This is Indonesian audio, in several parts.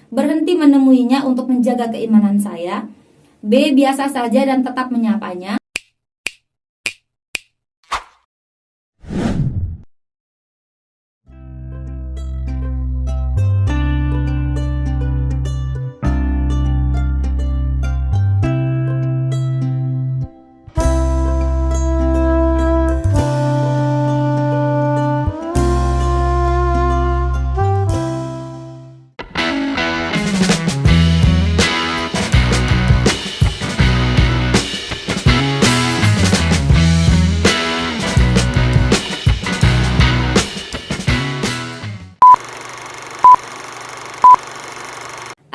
berhenti menemuinya untuk menjaga keimanan saya. B. Biasa saja dan tetap menyapanya.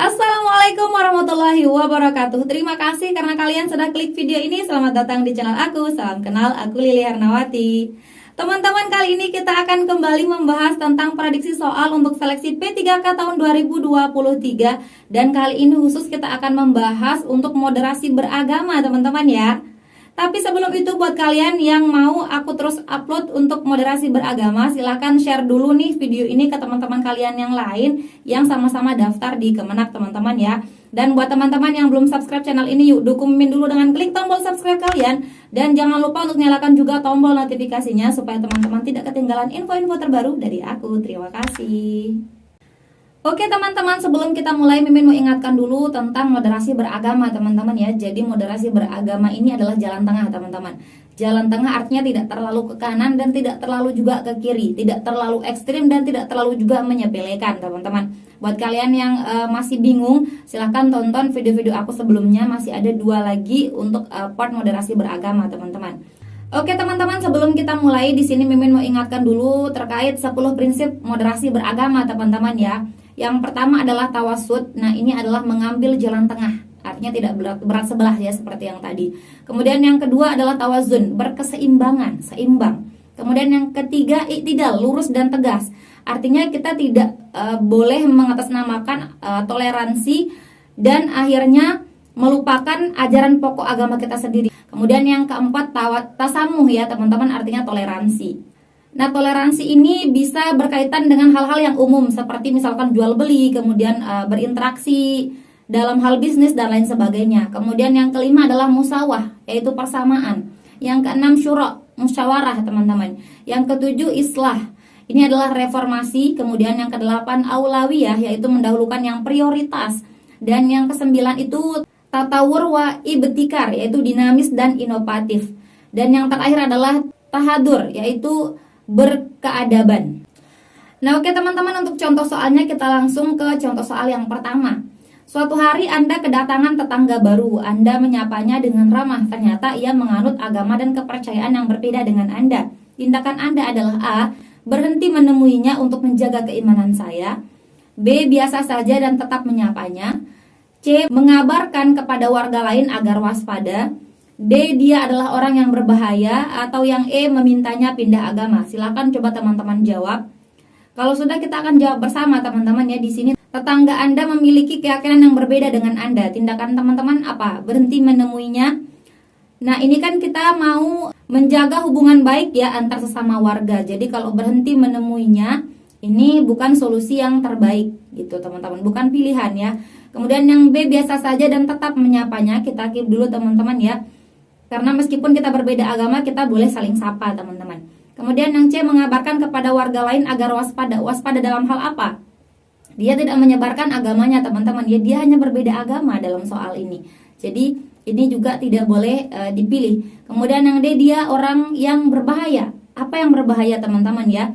Assalamualaikum warahmatullahi wabarakatuh. Terima kasih karena kalian sudah klik video ini. Selamat datang di channel aku. Salam kenal, aku Lili Hernawati. Teman-teman, kali ini kita akan kembali membahas tentang prediksi soal untuk seleksi P3K tahun 2023. Dan kali ini khusus kita akan membahas untuk moderasi beragama, teman-teman ya. Tapi sebelum itu, buat kalian yang mau aku terus upload untuk moderasi beragama, silahkan share dulu nih video ini ke teman-teman kalian yang lain yang sama-sama daftar di Kemenak, teman-teman ya. Dan buat teman-teman yang belum subscribe channel ini, yuk dukumin dulu dengan klik tombol subscribe kalian. Dan jangan lupa untuk nyalakan juga tombol notifikasinya supaya teman-teman tidak ketinggalan info-info terbaru dari aku. Terima kasih. Oke teman-teman, sebelum kita mulai, Mimin mau ingatkan dulu tentang moderasi beragama teman-teman ya. Jadi moderasi beragama ini adalah jalan tengah teman-teman. Jalan tengah artinya tidak terlalu ke kanan dan tidak terlalu juga ke kiri, tidak terlalu ekstrim dan tidak terlalu juga menyepelekan teman-teman. Buat kalian yang masih bingung, silahkan tonton video-video aku sebelumnya, masih ada 2 lagi untuk part moderasi beragama teman-teman. Oke teman-teman, sebelum kita mulai, di sini Mimin mau ingatkan dulu terkait 10 prinsip moderasi beragama teman-teman ya. Yang pertama adalah tawasud. Nah, ini adalah mengambil jalan tengah. Artinya tidak berat sebelah ya seperti yang tadi. Kemudian yang kedua adalah tawazun, berkeseimbangan, seimbang. Kemudian yang ketiga i'tidal, lurus dan tegas. Artinya kita tidak boleh mengatasnamakan toleransi dan akhirnya melupakan ajaran pokok agama kita sendiri. Kemudian yang keempat tasamuh ya teman-teman, artinya toleransi. Nah, toleransi ini bisa berkaitan dengan hal-hal yang umum seperti misalkan jual beli, kemudian berinteraksi dalam hal bisnis dan lain sebagainya. Kemudian yang kelima adalah musawah, yaitu persamaan. Yang keenam syura, musyawarah teman-teman. Yang ketujuh islah, ini adalah reformasi. Kemudian yang kedelapan aulawiyah, yaitu mendahulukan yang prioritas. Dan yang kesembilan itu tatawur wa ibtikar, yaitu dinamis dan inovatif. Dan yang terakhir adalah tahadur, yaitu berkeadaban. Nah oke teman-teman, untuk contoh soalnya kita langsung ke contoh soal yang pertama. Suatu hari Anda kedatangan tetangga baru. Anda menyapanya dengan ramah. Ternyata ia menganut agama dan kepercayaan yang berbeda dengan Anda. Tindakan Anda adalah A. Berhenti menemuinya untuk menjaga keimanan saya. B. Biasa saja dan tetap menyapanya. C. Mengabarkan kepada warga lain agar waspada. D. Dia adalah orang yang berbahaya. Atau yang E. Memintanya pindah agama. Silakan coba teman-teman jawab. Kalau sudah, kita akan jawab bersama teman-teman ya. Di sini tetangga Anda memiliki keyakinan yang berbeda dengan Anda. Tindakan teman-teman apa? Berhenti menemuinya. Nah ini kan kita mau menjaga hubungan baik ya antar sesama warga. Jadi kalau berhenti menemuinya, ini bukan solusi yang terbaik gitu teman-teman, bukan pilihan ya. Kemudian yang B. Biasa saja dan tetap menyapanya. Kita keep dulu teman-teman ya. Karena meskipun kita berbeda agama, kita boleh saling sapa teman-teman. Kemudian yang C. Mengabarkan kepada warga lain agar waspada. Waspada dalam hal apa? Dia tidak menyebarkan agamanya teman-teman ya. Dia hanya berbeda agama dalam soal ini. Jadi ini juga tidak boleh dipilih. Kemudian yang D. Dia orang yang berbahaya. Apa yang berbahaya teman-teman ya?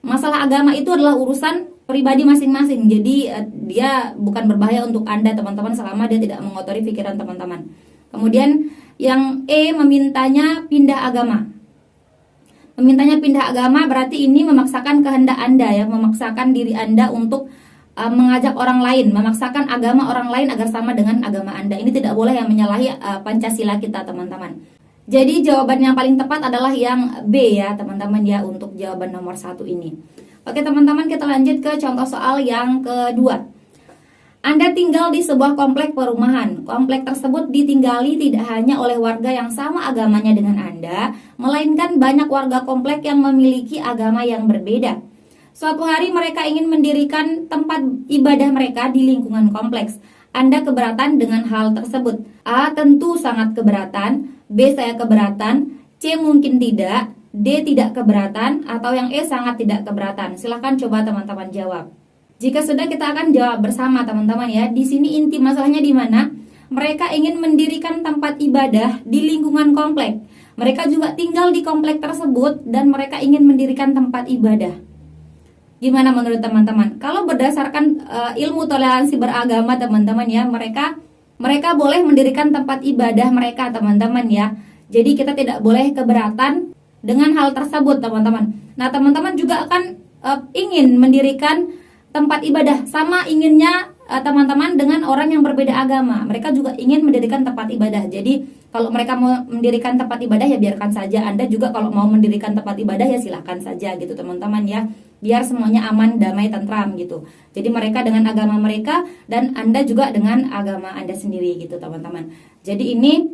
Masalah agama itu adalah urusan pribadi masing-masing. Jadi dia bukan berbahaya untuk Anda teman-teman selama dia tidak mengotori pikiran teman-teman. Kemudian yang E. Memintanya pindah agama. Memintanya pindah agama berarti ini memaksakan kehendak Anda ya, memaksakan diri Anda untuk mengajak orang lain, memaksakan agama orang lain agar sama dengan agama Anda. Ini tidak boleh yang menyalahi Pancasila kita teman-teman. Jadi jawaban yang paling tepat adalah yang B ya teman-teman ya, untuk jawaban nomor 1 ini. Oke teman-teman, kita lanjut ke contoh soal yang kedua. Anda tinggal di sebuah komplek perumahan. Komplek tersebut ditinggali tidak hanya oleh warga yang sama agamanya dengan Anda, melainkan banyak warga komplek yang memiliki agama yang berbeda. Suatu hari mereka ingin mendirikan tempat ibadah mereka di lingkungan kompleks. Anda keberatan dengan hal tersebut? A. Tentu sangat keberatan. B. Saya keberatan. C. Mungkin tidak. D. Tidak keberatan. Atau yang E. Sangat tidak keberatan. Silahkan coba teman-teman jawab. Jika sudah, kita akan jawab bersama teman-teman ya. Di sini inti masalahnya di mana? Mereka ingin mendirikan tempat ibadah di lingkungan komplek. Mereka juga tinggal di komplek tersebut dan mereka ingin mendirikan tempat ibadah. Gimana menurut teman-teman? Kalau berdasarkan ilmu toleransi beragama teman-teman ya, mereka boleh mendirikan tempat ibadah mereka teman-teman ya. Jadi kita tidak boleh keberatan dengan hal tersebut teman-teman. Nah teman-teman juga akan ingin mendirikan tempat ibadah, sama inginnya teman-teman dengan orang yang berbeda agama. Mereka juga ingin mendirikan tempat ibadah. Jadi kalau mereka mau mendirikan tempat ibadah ya biarkan saja. Anda juga kalau mau mendirikan tempat ibadah ya silahkan saja gitu teman-teman ya. Biar semuanya aman, damai, tentram gitu. Jadi mereka dengan agama mereka dan Anda juga dengan agama Anda sendiri gitu teman-teman. Jadi ini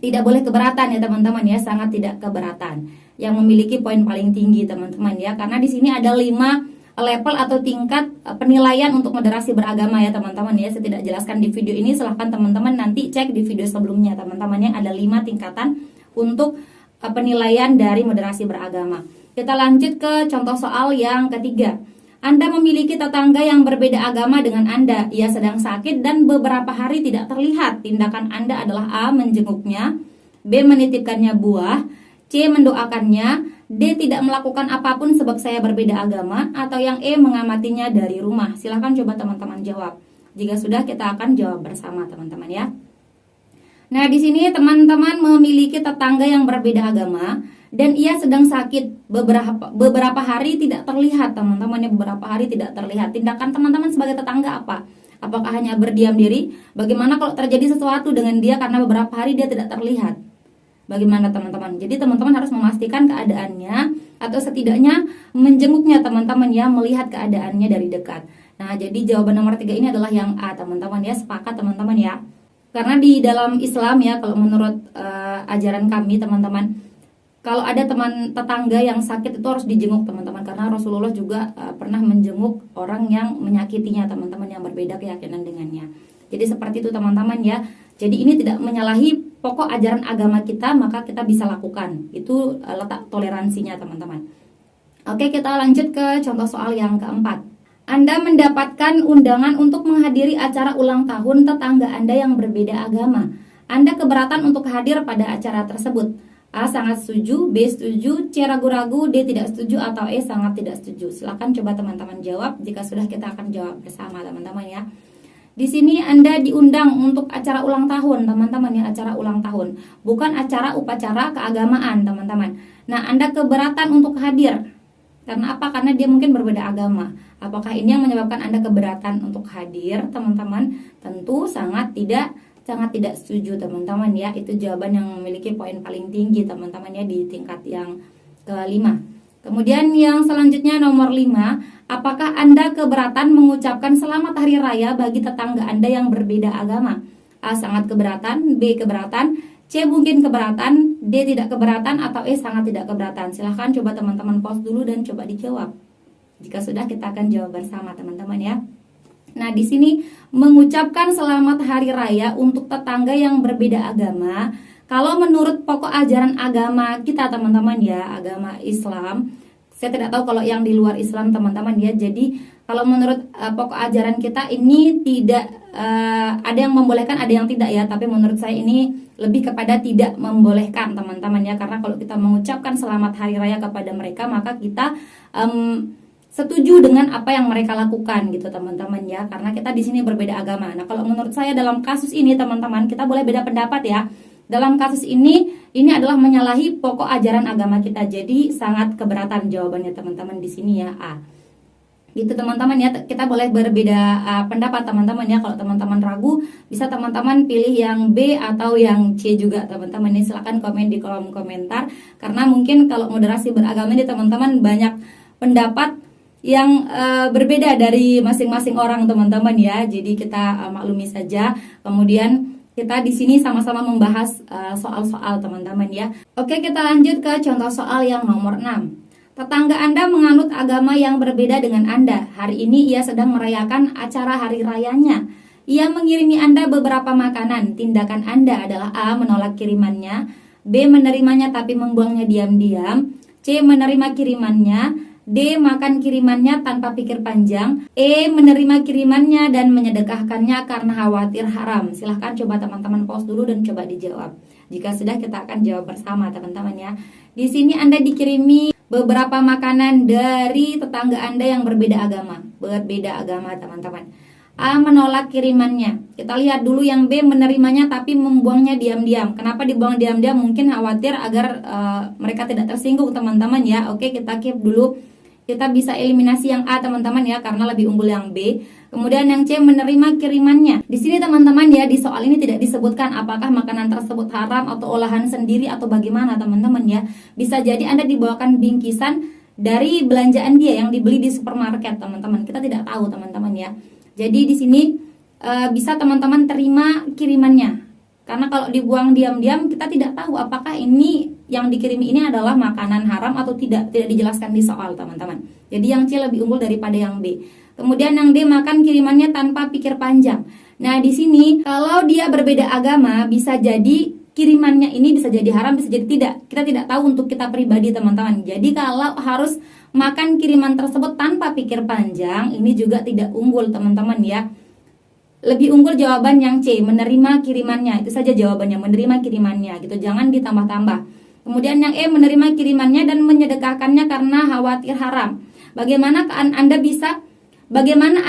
tidak boleh keberatan ya teman-teman ya, sangat tidak keberatan. Yang memiliki poin paling tinggi teman-teman ya. Karena di sini ada 5 level atau tingkat penilaian untuk moderasi beragama ya teman-teman ya. Saya tidak jelaskan di video ini, silahkan teman-teman nanti cek di video sebelumnya teman-teman yang ada 5 tingkatan untuk penilaian dari moderasi beragama. Kita lanjut ke contoh soal yang ketiga. Anda memiliki tetangga yang berbeda agama dengan Anda. Ia sedang sakit dan beberapa hari tidak terlihat. Tindakan Anda adalah A. Menjenguknya, B. Menitipkannya buah, C. Mendoakannya, D. Tidak melakukan apapun sebab saya berbeda agama, atau yang E. Mengamatinya dari rumah. Silahkan coba teman-teman jawab. Jika sudah, kita akan jawab bersama teman-teman ya. Nah di sini teman-teman memiliki tetangga yang berbeda agama dan ia sedang sakit beberapa hari tidak terlihat teman-teman ya, beberapa hari tidak terlihat. Tindakan teman-teman sebagai tetangga apa? Apakah hanya berdiam diri? Bagaimana kalau terjadi sesuatu dengan dia karena beberapa hari dia tidak terlihat? Bagaimana teman-teman? Jadi teman-teman harus memastikan keadaannya atau setidaknya menjenguknya teman-teman ya, melihat keadaannya dari dekat. Nah jadi jawaban nomor 3 ini adalah yang A teman-teman ya, sepakat teman-teman ya. Karena di dalam Islam ya, kalau menurut ajaran kami teman-teman, kalau ada teman tetangga yang sakit itu harus dijenguk teman-teman. Karena Rasulullah juga pernah menjenguk orang yang menyakitinya teman-teman, yang berbeda keyakinan dengannya. Jadi seperti itu teman-teman ya. Jadi ini tidak menyalahi pokok ajaran agama kita, maka kita bisa lakukan. Itu letak toleransinya teman-teman. Oke, kita lanjut ke contoh soal yang keempat. Anda mendapatkan undangan untuk menghadiri acara ulang tahun tetangga Anda yang berbeda agama. Anda keberatan untuk hadir pada acara tersebut. A. Sangat setuju, B. Setuju, C. Ragu-ragu, D. Tidak setuju, atau E. Sangat tidak setuju. Silakan coba teman-teman jawab. Jika sudah, kita akan jawab bersama teman-teman ya. Di sini Anda diundang untuk acara ulang tahun teman-teman ya, acara ulang tahun. Bukan acara upacara keagamaan teman-teman. Nah Anda keberatan untuk hadir. Karena apa? Karena dia mungkin berbeda agama. Apakah ini yang menyebabkan Anda keberatan untuk hadir teman-teman? Tentu sangat tidak setuju teman-teman ya. Itu jawaban yang memiliki poin paling tinggi teman-teman ya, di tingkat yang kelima. Kemudian yang selanjutnya nomor 5, apakah Anda keberatan mengucapkan selamat hari raya bagi tetangga Anda yang berbeda agama? A. Sangat keberatan, B. Keberatan, C. Mungkin keberatan, D. Tidak keberatan, atau E. Sangat tidak keberatan. Silahkan coba teman-teman pause dulu dan coba dijawab. Jika sudah, kita akan jawab bersama teman-teman ya. Nah di sini mengucapkan selamat hari raya untuk tetangga yang berbeda agama. Kalau menurut pokok ajaran agama kita teman-teman ya, agama Islam, saya tidak tahu kalau yang di luar Islam teman-teman ya. Jadi kalau menurut pokok ajaran kita ini tidak ada yang membolehkan, ada yang tidak ya. Tapi menurut saya ini lebih kepada tidak membolehkan teman-teman ya. Karena kalau kita mengucapkan selamat hari raya kepada mereka, maka kita setuju dengan apa yang mereka lakukan gitu teman-teman ya. Karena kita di sini berbeda agama. Nah kalau menurut saya dalam kasus ini teman-teman, kita boleh beda pendapat ya. Dalam kasus ini adalah menyalahi pokok ajaran agama kita. Jadi sangat keberatan jawabannya teman-teman di sini ya, A. Gitu teman-teman ya, kita boleh berbeda pendapat teman-teman ya. Kalau teman-teman ragu, bisa teman-teman pilih yang B atau yang C juga teman-teman. Ini silakan komen di kolom komentar. Karena mungkin kalau moderasi beragama ini teman-teman banyak pendapat yang berbeda dari masing-masing orang teman-teman ya. Jadi kita maklumi saja. Kemudian kita di sini sama-sama membahas soal-soal teman-teman ya. Oke, kita lanjut ke contoh soal yang nomor 6. Tetangga Anda menganut agama yang berbeda dengan Anda. Hari ini ia sedang merayakan acara hari rayanya. Ia mengirimi Anda beberapa makanan. Tindakan Anda adalah A. Menolak kirimannya, B. Menerimanya tapi membuangnya diam-diam, C. Menerima kirimannya, D. Makan kirimannya tanpa pikir panjang, E. Menerima kirimannya dan menyedekahkannya karena khawatir haram. Silahkan coba teman-teman pause dulu dan coba dijawab. Jika sudah, kita akan jawab bersama teman-teman ya. Di sini Anda dikirimi beberapa makanan dari tetangga Anda yang berbeda agama. Berbeda agama teman-teman. A. Menolak kirimannya. Kita lihat dulu yang B. Menerimanya tapi membuangnya diam-diam. Kenapa dibuang diam-diam? Mungkin khawatir agar mereka tidak tersinggung teman-teman ya. Oke, kita keep dulu. Kita bisa eliminasi yang A teman-teman ya, karena lebih unggul yang B. Kemudian yang C. Menerima kirimannya. Di sini teman-teman ya, di soal ini tidak disebutkan apakah makanan tersebut haram atau olahan sendiri atau bagaimana teman-teman ya. Bisa jadi Anda dibawakan bingkisan dari belanjaan dia yang dibeli di supermarket teman-teman. Kita tidak tahu teman-teman ya. Jadi di sini bisa teman-teman terima kirimannya. Karena kalau dibuang diam-diam kita tidak tahu apakah ini yang dikirimi ini adalah makanan haram atau tidak dijelaskan di soal teman-teman. Jadi yang C lebih unggul daripada yang B. Kemudian yang D, makan kirimannya tanpa pikir panjang. Nah di sini kalau dia berbeda agama bisa jadi kirimannya ini bisa jadi haram, bisa jadi tidak. Kita tidak tahu untuk kita pribadi teman-teman. Jadi kalau harus makan kiriman tersebut tanpa pikir panjang, ini juga tidak unggul teman-teman ya. Lebih unggul jawaban yang C, menerima kirimannya. Itu saja jawabannya, menerima kirimannya gitu. Jangan ditambah-tambah. Kemudian yang E, menerima kirimannya dan menyedekahkannya karena khawatir haram. Bagaimana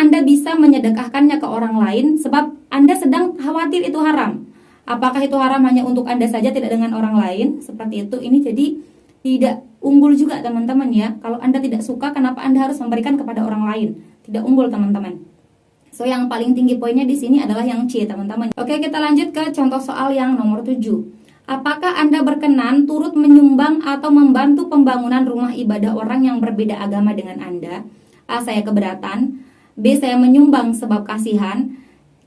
Anda bisa menyedekahkannya ke orang lain sebab Anda sedang khawatir itu haram? Apakah itu haram hanya untuk Anda saja, tidak dengan orang lain? Seperti itu. Ini jadi tidak unggul juga teman-teman ya. Kalau Anda tidak suka, kenapa Anda harus memberikan kepada orang lain? Tidak unggul teman-teman. So yang paling tinggi poinnya di sini adalah yang C teman-teman. Oke, kita lanjut ke contoh soal yang nomor 7. Apakah Anda berkenan turut menyumbang atau membantu pembangunan rumah ibadah orang yang berbeda agama dengan Anda? A. Saya keberatan. B. Saya menyumbang sebab kasihan.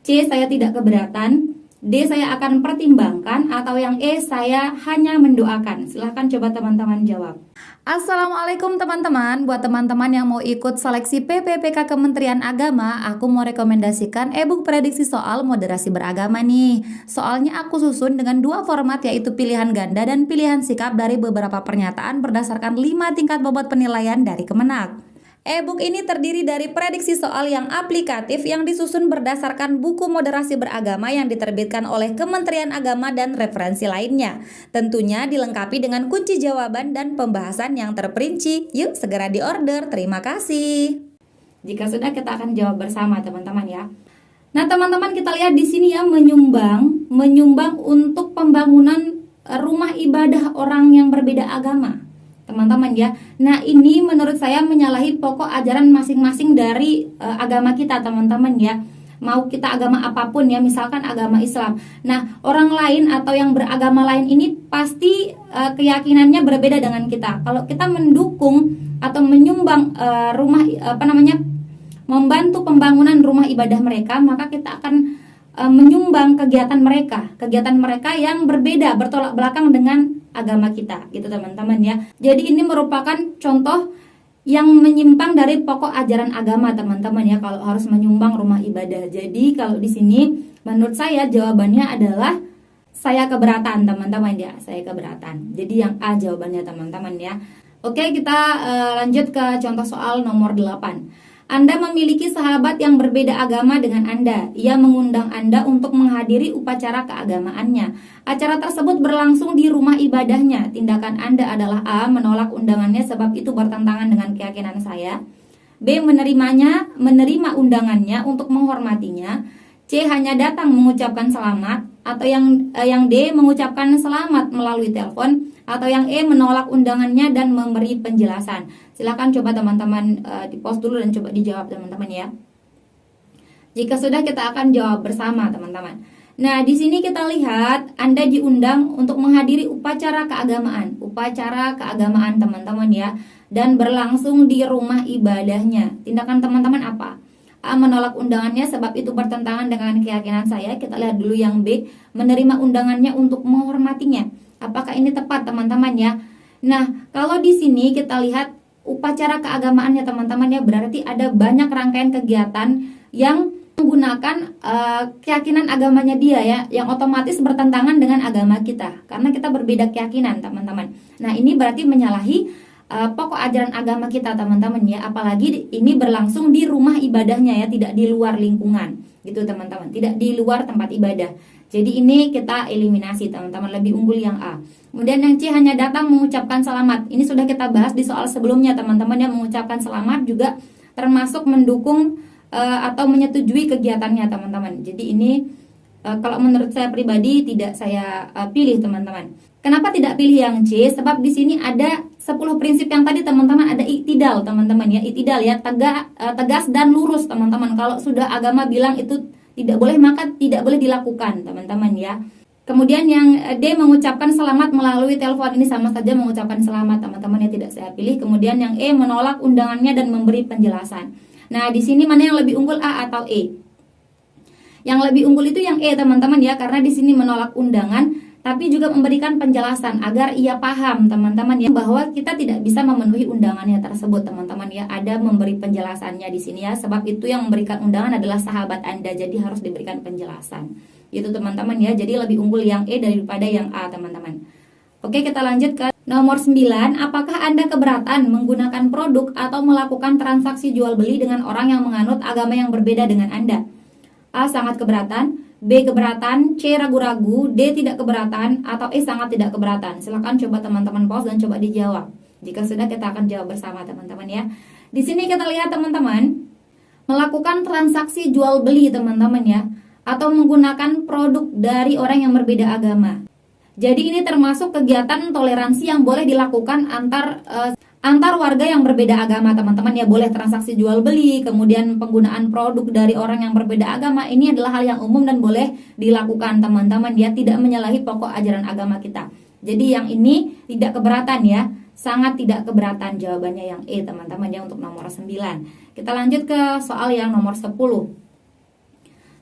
C. Saya tidak keberatan. D. Saya akan pertimbangkan. Atau yang E. Saya hanya mendoakan. Silahkan coba teman-teman jawab. Assalamualaikum teman-teman. Buat teman-teman yang mau ikut seleksi PPPK Kementerian Agama, aku mau rekomendasikan e-book prediksi soal moderasi beragama nih. Soalnya aku susun dengan 2 format, yaitu pilihan ganda dan pilihan sikap dari beberapa pernyataan berdasarkan 5 tingkat bobot penilaian dari Kemenak. E-book ini terdiri dari prediksi soal yang aplikatif yang disusun berdasarkan buku moderasi beragama yang diterbitkan oleh Kementerian Agama dan referensi lainnya. Tentunya dilengkapi dengan kunci jawaban dan pembahasan yang terperinci. Yuk segera diorder. Terima kasih. Jika sudah, kita akan jawab bersama teman-teman ya. Nah teman-teman, kita lihat di sini ya, menyumbang untuk pembangunan rumah ibadah orang yang berbeda agama. Teman-teman ya. Nah ini menurut saya menyalahi pokok ajaran masing-masing dari agama kita teman-teman ya. Mau kita agama apapun ya, misalkan agama Islam. Nah orang lain atau yang beragama lain ini pasti keyakinannya berbeda dengan kita. Kalau kita mendukung atau menyumbang membantu pembangunan rumah ibadah mereka, maka kita akan menyumbang kegiatan mereka yang berbeda, bertolak belakang dengan agama kita gitu teman-teman ya. Jadi ini merupakan contoh yang menyimpang dari pokok ajaran agama teman-teman ya, kalau harus menyumbang rumah ibadah. Jadi kalau di sini menurut saya jawabannya adalah saya keberatan teman-teman ya, saya keberatan. Jadi yang A jawabannya teman-teman ya. Oke, kita lanjut ke contoh soal nomor 8. Anda memiliki sahabat yang berbeda agama dengan Anda. Ia mengundang Anda untuk menghadiri upacara keagamaannya. Acara tersebut berlangsung di rumah ibadahnya. Tindakan Anda adalah A. Menolak undangannya sebab itu bertentangan dengan keyakinan saya. B. Menerima undangannya untuk menghormatinya. C. Hanya datang mengucapkan selamat. Atau yang D. Mengucapkan selamat melalui telepon. Atau yang E. Menolak undangannya dan memberi penjelasan. Silakan coba teman-teman di pause dulu dan coba dijawab teman-teman ya. Jika sudah, kita akan jawab bersama teman-teman. Nah di sini kita lihat Anda diundang untuk menghadiri upacara keagamaan teman-teman ya, dan berlangsung di rumah ibadahnya. Tindakan teman-teman apa? A. Menolak undangannya sebab itu bertentangan dengan keyakinan saya. Kita lihat dulu yang B. Menerima undangannya untuk menghormatinya. Apakah ini tepat teman-teman ya? Nah kalau di sini kita lihat upacara keagamaannya teman-teman ya, berarti ada banyak rangkaian kegiatan yang menggunakan keyakinan agamanya dia ya, yang otomatis bertentangan dengan agama kita karena kita berbeda keyakinan teman-teman. Nah ini berarti menyalahi pokok ajaran agama kita teman-teman ya, apalagi ini berlangsung di rumah ibadahnya ya, tidak di luar lingkungan gitu teman-teman, tidak di luar tempat ibadah. Jadi ini kita eliminasi teman-teman, lebih unggul yang A. Kemudian yang C hanya datang mengucapkan selamat. Ini sudah kita bahas di soal sebelumnya teman-teman ya, mengucapkan selamat juga termasuk mendukung atau menyetujui kegiatannya teman-teman. Jadi ini kalau menurut saya pribadi tidak saya pilih teman-teman. Kenapa tidak pilih yang C? Sebab di sini ada 10 prinsip yang tadi teman-teman, ada iktidal teman-teman ya. Iktidal ya, tegas dan lurus teman-teman. Kalau sudah agama bilang itu tidak boleh, maka tidak boleh dilakukan teman-teman ya. Kemudian yang D mengucapkan selamat melalui telepon, ini sama saja mengucapkan selamat teman-teman ya, tidak saya pilih. Kemudian yang E menolak undangannya dan memberi penjelasan. Nah di sini mana yang lebih unggul, A atau E? Yang lebih unggul itu yang E teman-teman ya, karena di sini menolak undangan tapi juga memberikan penjelasan agar ia paham teman-teman ya, bahwa kita tidak bisa memenuhi undangannya tersebut teman-teman ya. Ada memberi penjelasannya di sini ya, sebab itu yang memberikan undangan adalah sahabat Anda, jadi harus diberikan penjelasan itu teman-teman ya. Jadi lebih unggul yang E daripada yang A teman-teman. Oke, kita lanjut ke nomor 9. Apakah Anda keberatan menggunakan produk atau melakukan transaksi jual beli dengan orang yang menganut agama yang berbeda dengan Anda? A. Sangat keberatan, B. Keberatan, C. Ragu-ragu, D. Tidak keberatan, atau E. Sangat tidak keberatan. Silakan coba teman-teman pause dan coba dijawab. Jika sudah, kita akan jawab bersama teman-teman ya. Di sini kita lihat teman-teman, melakukan transaksi jual beli teman-teman ya, atau menggunakan produk dari orang yang berbeda agama. Jadi ini termasuk kegiatan toleransi yang boleh dilakukan antar warga yang berbeda agama teman-teman ya. Boleh transaksi jual beli, kemudian penggunaan produk dari orang yang berbeda agama. Ini adalah hal yang umum dan boleh dilakukan teman-teman ya, tidak menyalahi pokok ajaran agama kita. Jadi yang ini tidak keberatan ya, sangat tidak keberatan, jawabannya yang E teman-teman ya untuk nomor 9. Kita lanjut ke soal yang nomor 10.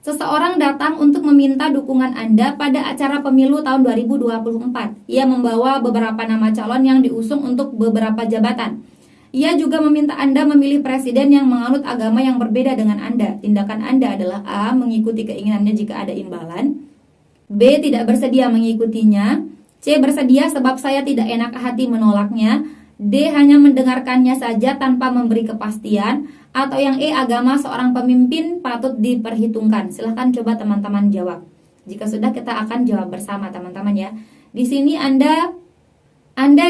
Seseorang datang untuk meminta dukungan Anda pada acara pemilu tahun 2024. Ia membawa beberapa nama calon yang diusung untuk beberapa jabatan. Ia juga meminta Anda memilih presiden yang menganut agama yang berbeda dengan Anda. Tindakan Anda adalah A. Mengikuti keinginannya jika ada imbalan, B. Tidak bersedia mengikutinya, C. Bersedia sebab saya tidak enak hati menolaknya, D. Hanya mendengarkannya saja tanpa memberi kepastian, atau yang E. Agama seorang pemimpin patut diperhitungkan. Silahkan coba teman-teman jawab. Jika sudah, kita akan jawab bersama teman-teman ya. Di sini Anda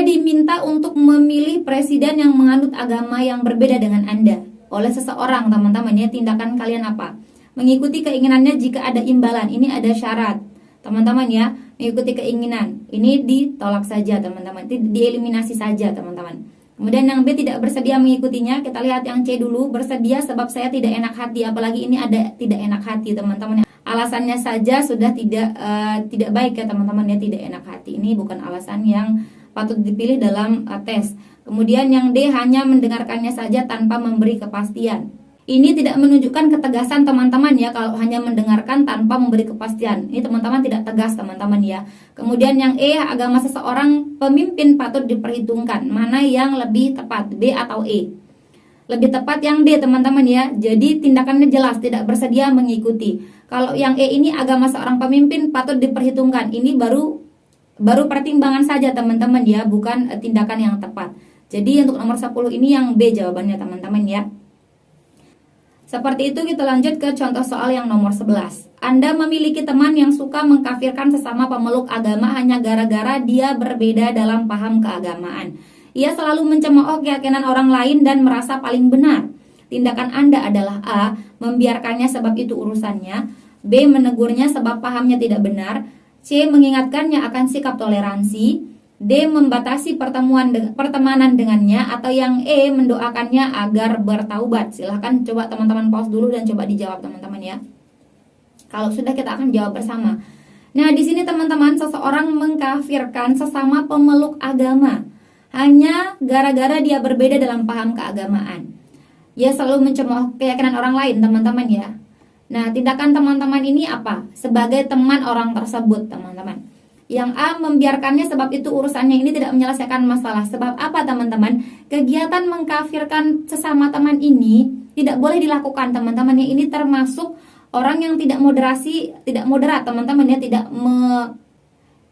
diminta untuk memilih presiden yang menganut agama yang berbeda dengan Anda oleh seseorang teman-teman ya. Tindakan kalian apa? Mengikuti keinginannya jika ada imbalan. Ini ada syarat teman-teman ya. Mengikuti keinginan, ini ditolak saja teman-teman, dieliminasi saja teman-teman. Kemudian yang B, tidak bersedia mengikutinya. Kita lihat yang C dulu, bersedia sebab saya tidak enak hati. Apalagi ini ada tidak enak hati teman-teman. Alasannya saja sudah tidak baik ya teman-teman ya, tidak enak hati. Ini bukan alasan yang patut dipilih dalam tes. Kemudian yang D, hanya mendengarkannya saja tanpa memberi kepastian. Ini tidak menunjukkan ketegasan teman-teman ya, kalau hanya mendengarkan tanpa memberi kepastian. Ini teman-teman tidak tegas teman-teman ya. Kemudian yang E, agama seseorang pemimpin patut diperhitungkan. Mana yang lebih tepat, B atau E? Lebih tepat yang D teman-teman ya. Jadi tindakannya jelas, tidak bersedia mengikuti. Kalau yang E ini agama seorang pemimpin patut diperhitungkan. Ini baru pertimbangan saja teman-teman ya, bukan tindakan yang tepat. Jadi untuk nomor 10 ini yang B jawabannya teman-teman ya. Seperti itu, kita lanjut ke contoh soal yang nomor 11. Anda memiliki teman yang suka mengkafirkan sesama pemeluk agama hanya gara-gara dia berbeda dalam paham keagamaan. Ia selalu mencemooh keyakinan orang lain dan merasa paling benar. Tindakan Anda adalah A. Membiarkannya sebab itu urusannya, B. Menegurnya sebab pahamnya tidak benar, C. Mengingatkannya akan sikap toleransi, D. Membatasi pertemanan dengannya, atau yang E. Mendoakannya agar bertaubat. Silahkan coba teman-teman pause dulu dan coba dijawab teman-teman ya. Kalau sudah, kita akan jawab bersama. Nah di sini teman-teman, seseorang mengkafirkan sesama pemeluk agama hanya gara-gara dia berbeda dalam paham keagamaan. Ia selalu mencemooh keyakinan orang lain teman-teman ya. Nah tindakan teman-teman ini apa? Sebagai teman orang tersebut teman-teman, Yang A membiarkannya sebab itu urusannya ini tidak menyelesaikan masalah. Sebab apa teman-teman? Kegiatan mengkafirkan sesama teman ini tidak boleh dilakukan teman-teman ya. Ini termasuk orang yang tidak moderat teman-teman ya,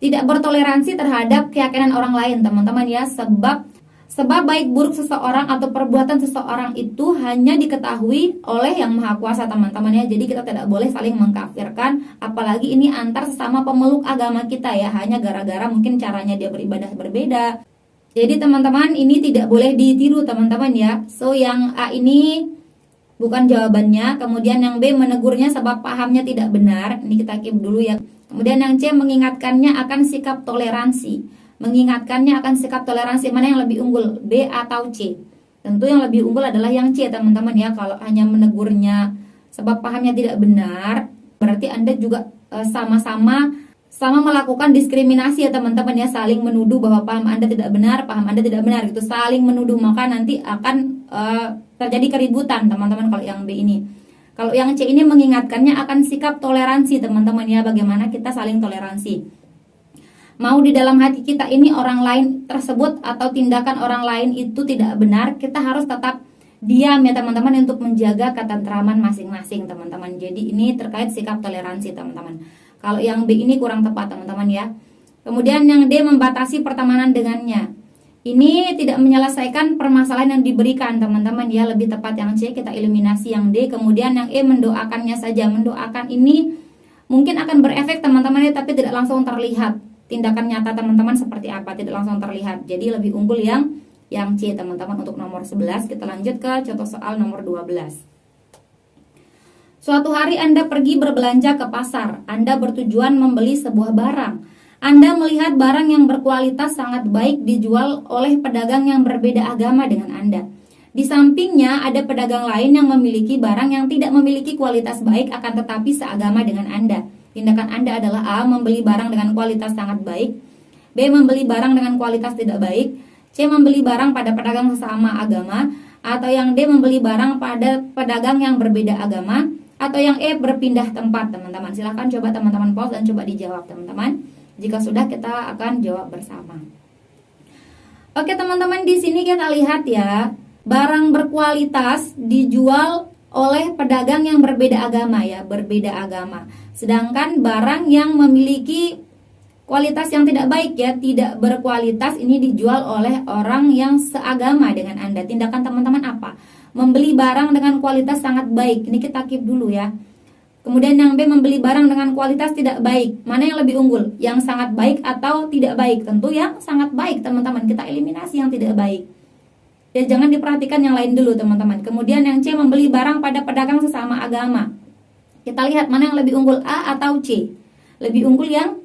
tidak bertoleransi terhadap keyakinan orang lain teman-teman ya. Sebab baik buruk seseorang atau perbuatan seseorang itu hanya diketahui oleh Yang Maha Kuasa teman-teman ya. Jadi kita tidak boleh saling mengkafirkan, apalagi ini antar sesama pemeluk agama kita ya, hanya gara-gara mungkin caranya dia beribadah berbeda. Jadi teman-teman, ini tidak boleh ditiru teman-teman ya. So yang A ini bukan jawabannya. Kemudian yang B menegurnya sebab pahamnya tidak benar. Ini kita keep dulu ya. Kemudian yang C mengingatkannya akan sikap toleransi. Mengingatkannya akan sikap toleransi, mana yang lebih unggul, B atau C? Tentu yang lebih unggul adalah yang C teman-teman ya. Kalau hanya menegurnya sebab pahamnya tidak benar, berarti Anda juga sama-sama melakukan diskriminasi ya teman-teman ya, saling menuduh bahwa paham Anda tidak benar gitu, saling menuduh, maka nanti akan terjadi keributan teman-teman kalau yang B ini. Kalau yang C ini mengingatkannya akan sikap toleransi teman-teman ya, bagaimana kita saling toleransi. Mau di dalam hati kita ini orang lain tersebut atau tindakan orang lain itu tidak benar, kita harus tetap diam ya teman-teman untuk menjaga ketentraman masing-masing teman-teman. Jadi ini terkait sikap toleransi teman-teman. Kalau yang B ini kurang tepat teman-teman ya. Kemudian yang D membatasi pertemanan dengannya. Ini tidak menyelesaikan permasalahan yang diberikan teman-teman ya. Lebih tepat yang C, kita eliminasi yang D. Kemudian yang E mendoakannya saja. Mendoakan ini mungkin akan berefek teman-teman ya, tapi tidak langsung terlihat. Tindakan nyata teman-teman seperti apa, tidak langsung terlihat. Jadi lebih unggul yang C teman-teman untuk nomor 11. Kita lanjut ke contoh soal nomor 12. Suatu hari Anda pergi berbelanja ke pasar. Anda bertujuan membeli sebuah barang. Anda melihat barang yang berkualitas sangat baik dijual oleh pedagang yang berbeda agama dengan Anda. Di sampingnya ada pedagang lain yang memiliki barang yang tidak memiliki kualitas baik akan tetapi seagama dengan Anda. Tindakan Anda adalah A. Membeli barang dengan kualitas sangat baik, B. Membeli barang dengan kualitas tidak baik, C. Membeli barang pada pedagang sesama agama, atau yang D. Membeli barang pada pedagang yang berbeda agama, atau yang E. Berpindah tempat teman-teman. Silahkan coba teman-teman pause dan coba dijawab teman-teman. Jika sudah, kita akan jawab bersama. Oke teman-teman, di sini kita lihat ya, barang berkualitas dijual oleh pedagang yang berbeda agama ya, berbeda agama. Sedangkan barang yang memiliki kualitas yang tidak baik ya, tidak berkualitas, ini dijual oleh orang yang seagama dengan Anda. Tindakan teman-teman apa? Membeli barang dengan kualitas sangat baik. Ini kita keep dulu ya. Kemudian yang B, membeli barang dengan kualitas tidak baik. Mana yang lebih unggul? Yang sangat baik atau tidak baik? Tentu yang sangat baik teman-teman. Kita eliminasi yang tidak baik. Ya, jangan diperhatikan yang lain dulu teman-teman. Kemudian yang C, membeli barang pada pedagang sesama agama. Kita lihat mana yang lebih unggul, A atau C? Lebih unggul yang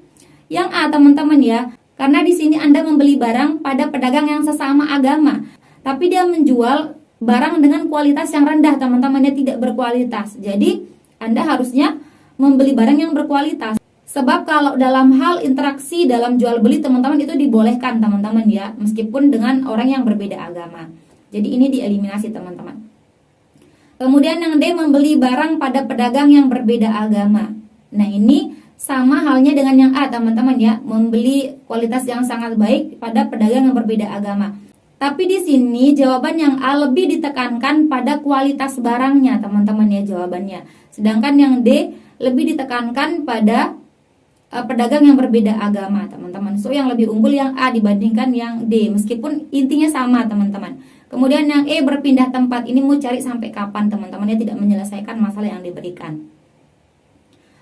A teman-teman ya. Karena di sini Anda membeli barang pada pedagang yang sesama agama, tapi dia menjual barang dengan kualitas yang rendah teman-teman, dia tidak berkualitas. Jadi Anda harusnya membeli barang yang berkualitas. Sebab kalau dalam hal interaksi dalam jual beli teman-teman itu dibolehkan teman-teman ya, meskipun dengan orang yang berbeda agama. Jadi ini dieliminasi teman-teman. Kemudian yang D, membeli barang pada pedagang yang berbeda agama. Nah ini sama halnya dengan yang A teman-teman ya, membeli kualitas yang sangat baik pada pedagang yang berbeda agama. Tapi di sini jawaban yang A lebih ditekankan pada kualitas barangnya teman-teman ya jawabannya. Sedangkan yang D lebih ditekankan pada pedagang yang berbeda agama teman-teman. So yang lebih unggul yang A dibandingkan yang D, meskipun intinya sama teman-teman. Kemudian yang E, berpindah tempat. Ini mau cari sampai kapan teman-teman ya, tidak menyelesaikan masalah yang diberikan.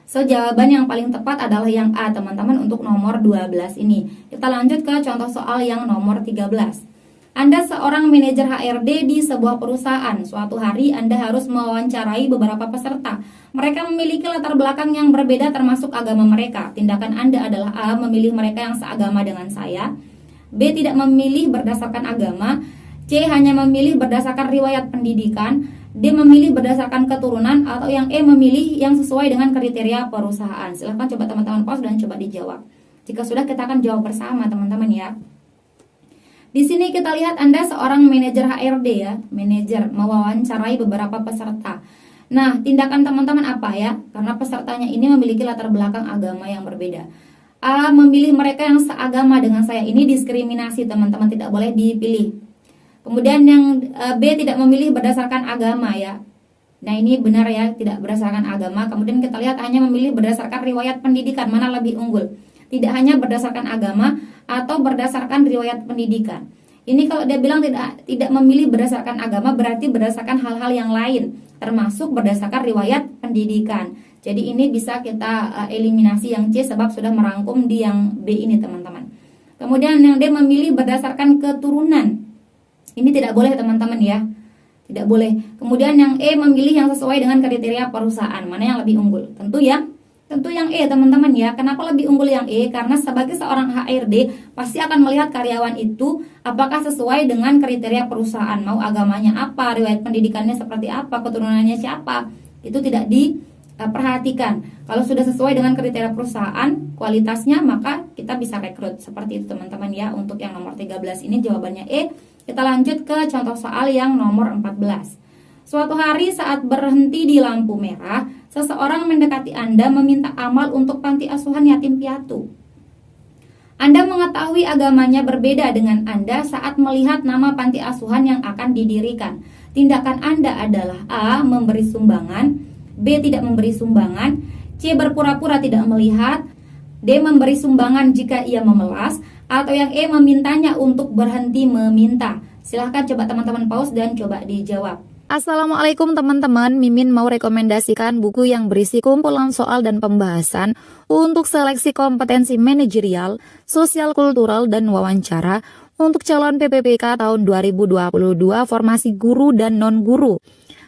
So jawaban yang paling tepat adalah yang A teman-teman untuk nomor 12 ini. Kita lanjut ke contoh soal yang nomor 13. Anda seorang manajer HRD di sebuah perusahaan. Suatu hari Anda harus mewawancarai beberapa peserta. Mereka memiliki latar belakang yang berbeda termasuk agama mereka. Tindakan Anda adalah A, memilih mereka yang seagama dengan saya, B, tidak memilih berdasarkan agama, C, hanya memilih berdasarkan riwayat pendidikan, D, memilih berdasarkan keturunan, atau yang E, memilih yang sesuai dengan kriteria perusahaan. Silahkan coba teman-teman pause dan coba dijawab. Jika sudah, kita akan jawab bersama teman-teman ya. Di sini kita lihat Anda seorang manajer HRD ya, manajer mewawancarai beberapa peserta. Nah, tindakan teman-teman apa ya? Karena pesertanya ini memiliki latar belakang agama yang berbeda. A memilih mereka yang seagama dengan saya. Ini diskriminasi teman-teman, tidak boleh dipilih. Kemudian yang B tidak memilih berdasarkan agama ya. Nah ini benar ya, tidak berdasarkan agama. Kemudian kita lihat hanya memilih berdasarkan riwayat pendidikan, mana lebih unggul. Tidak hanya berdasarkan agama atau berdasarkan riwayat pendidikan. Ini kalau dia bilang tidak memilih berdasarkan agama, berarti berdasarkan hal-hal yang lain, termasuk berdasarkan riwayat pendidikan. Jadi ini bisa kita eliminasi yang C sebab sudah merangkum di yang B ini teman-teman. Kemudian yang D memilih berdasarkan keturunan. Ini tidak boleh teman-teman ya. Tidak boleh. Kemudian yang E memilih yang sesuai dengan kriteria perusahaan. Mana yang lebih unggul? Tentu yang E teman-teman ya. Kenapa lebih unggul yang E? Karena sebagai seorang HRD pasti akan melihat karyawan itu apakah sesuai dengan kriteria perusahaan. Mau agamanya apa, riwayat pendidikannya seperti apa, keturunannya siapa. Itu tidak diperhatikan. Kalau sudah sesuai dengan kriteria perusahaan, kualitasnya, maka kita bisa rekrut. Seperti itu teman-teman ya. Untuk yang nomor 13 ini jawabannya E. Kita lanjut ke contoh soal yang nomor 14. Suatu hari saat berhenti di lampu merah, seseorang mendekati Anda meminta amal untuk panti asuhan yatim piatu. Anda mengetahui agamanya berbeda dengan Anda saat melihat nama panti asuhan yang akan didirikan. Tindakan Anda adalah A. Memberi sumbangan, B. Tidak memberi sumbangan, C. Berpura-pura tidak melihat, D. Memberi sumbangan jika ia memelas, atau yang E memintanya untuk berhenti meminta. Silahkan coba teman-teman pause dan coba dijawab. Assalamualaikum teman-teman, Mimin mau rekomendasikan buku yang berisi kumpulan soal dan pembahasan untuk seleksi kompetensi manajerial, sosial kultural, dan wawancara untuk calon PPPK tahun 2022 formasi guru dan non-guru.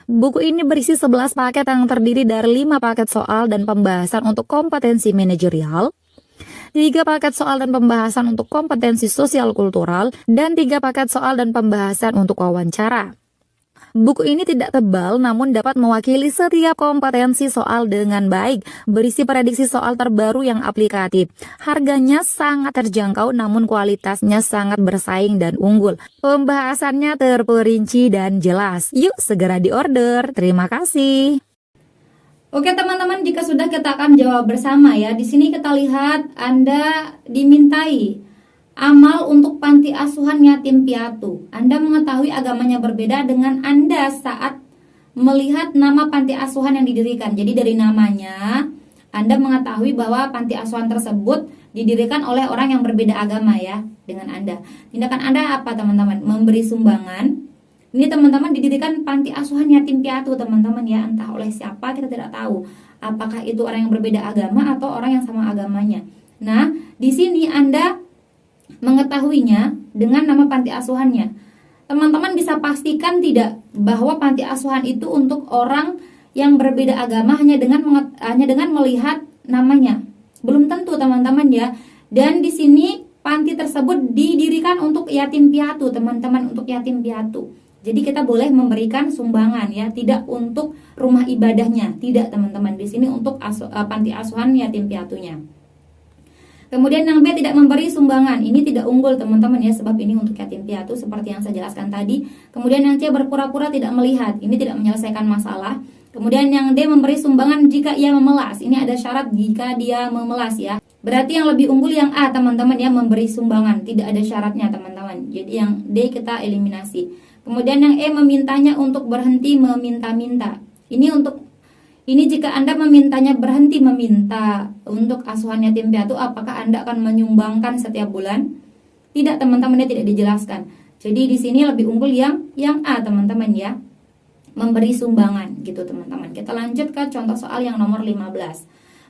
Buku ini berisi 11 paket yang terdiri dari 5 paket soal dan pembahasan untuk kompetensi manajerial, 3 paket soal dan pembahasan untuk kompetensi sosial kultural, dan 3 paket soal dan pembahasan untuk wawancara. Buku ini tidak tebal namun dapat mewakili setiap kompetensi soal dengan baik, berisi prediksi soal terbaru yang aplikatif. Harganya sangat terjangkau namun kualitasnya sangat bersaing dan unggul. Pembahasannya terperinci dan jelas. Yuk segera diorder. Terima kasih. Oke teman-teman, jika sudah kita akan jawab bersama ya. Di sini kita lihat Anda dimintai amal untuk panti asuhan yatim piatu. Anda mengetahui agamanya berbeda dengan Anda saat melihat nama panti asuhan yang didirikan. Jadi dari namanya Anda mengetahui bahwa panti asuhan tersebut didirikan oleh orang yang berbeda agama ya dengan Anda. Tindakan Anda apa teman-teman? Memberi sumbangan. Ini teman-teman didirikan panti asuhan yatim piatu teman-teman ya, entah oleh siapa kita tidak tahu. Apakah itu orang yang berbeda agama atau orang yang sama agamanya. Nah, di sini Anda mengetahuinya dengan nama panti asuhannya. Teman-teman bisa pastikan tidak bahwa panti asuhan itu untuk orang yang berbeda agama hanya dengan melihat namanya. Belum tentu teman-teman ya. Dan di sini panti tersebut didirikan untuk yatim piatu teman-teman, untuk yatim piatu. Jadi kita boleh memberikan sumbangan ya, tidak untuk rumah ibadahnya, tidak teman-teman. Di sini untuk panti asuhan yatim piatunya. Kemudian yang B tidak memberi sumbangan. Ini tidak unggul teman-teman ya, sebab ini untuk yatim piatu seperti yang saya jelaskan tadi. Kemudian yang C berpura-pura tidak melihat. Ini tidak menyelesaikan masalah. Kemudian yang D memberi sumbangan jika ia memelas. Ini ada syarat jika dia memelas ya. Berarti yang lebih unggul yang A teman-teman ya, memberi sumbangan. Tidak ada syaratnya teman-teman. Jadi yang D kita eliminasi. Kemudian yang E memintanya untuk berhenti meminta-minta. Ini jika Anda memintanya berhenti meminta untuk asuhan yatim piatu, apakah Anda akan menyumbangkan setiap bulan? Tidak teman-teman, ya tidak dijelaskan. Jadi di sini lebih unggul yang A teman-teman ya, memberi sumbangan gitu teman-teman. Kita lanjut ke contoh soal yang nomor 15.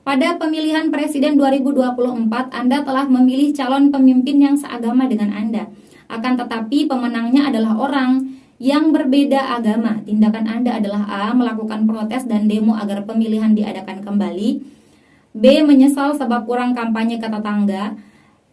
Pada pemilihan presiden 2024, Anda telah memilih calon pemimpin yang seagama dengan Anda. Akan tetapi pemenangnya adalah orang yang berbeda agama. Tindakan Anda adalah A. Melakukan protes dan demo agar pemilihan diadakan kembali, B. Menyesal sebab kurang kampanye ke tetangga,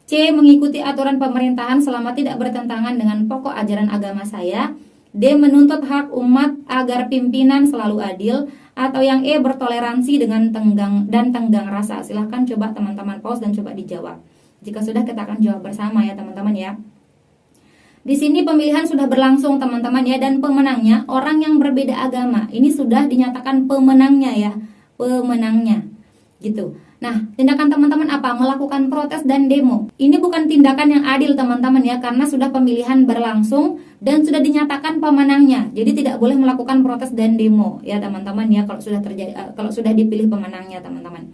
C. Mengikuti aturan pemerintahan selama tidak bertentangan dengan pokok ajaran agama saya, D. Menuntut hak umat agar pimpinan selalu adil, atau yang E. Bertoleransi dengan tenggang rasa. Silahkan coba teman-teman pause dan coba dijawab. Jika sudah kita akan jawab bersama ya teman-teman ya. Di sini pemilihan sudah berlangsung teman-teman ya, dan pemenangnya orang yang berbeda agama. Ini sudah dinyatakan pemenangnya ya, pemenangnya. gitu. Nah, tindakan teman-teman apa? Melakukan protes dan demo. Ini bukan tindakan yang adil teman-teman ya, karena sudah pemilihan berlangsung dan sudah dinyatakan pemenangnya. Jadi tidak boleh melakukan protes dan demo ya teman-teman ya, kalau sudah terjadi kalau sudah dipilih pemenangnya teman-teman.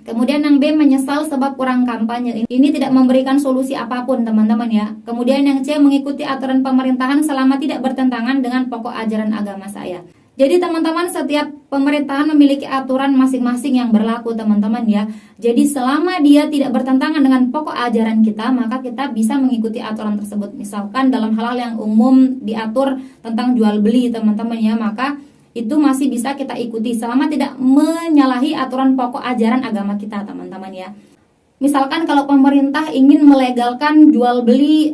Kemudian yang B, menyesal sebab kurang kampanye. Ini tidak memberikan solusi apapun teman-teman ya. Kemudian yang C, mengikuti aturan pemerintahan selama tidak bertentangan dengan pokok ajaran agama saya. Jadi teman-teman, setiap pemerintahan memiliki aturan masing-masing yang berlaku teman-teman ya. Jadi selama dia tidak bertentangan dengan pokok ajaran kita, maka kita bisa mengikuti aturan tersebut. Misalkan dalam hal-hal yang umum diatur tentang jual beli teman-teman ya, maka itu masih bisa kita ikuti selama tidak menyalahi aturan pokok ajaran agama kita teman-teman ya. Misalkan kalau pemerintah ingin melegalkan jual beli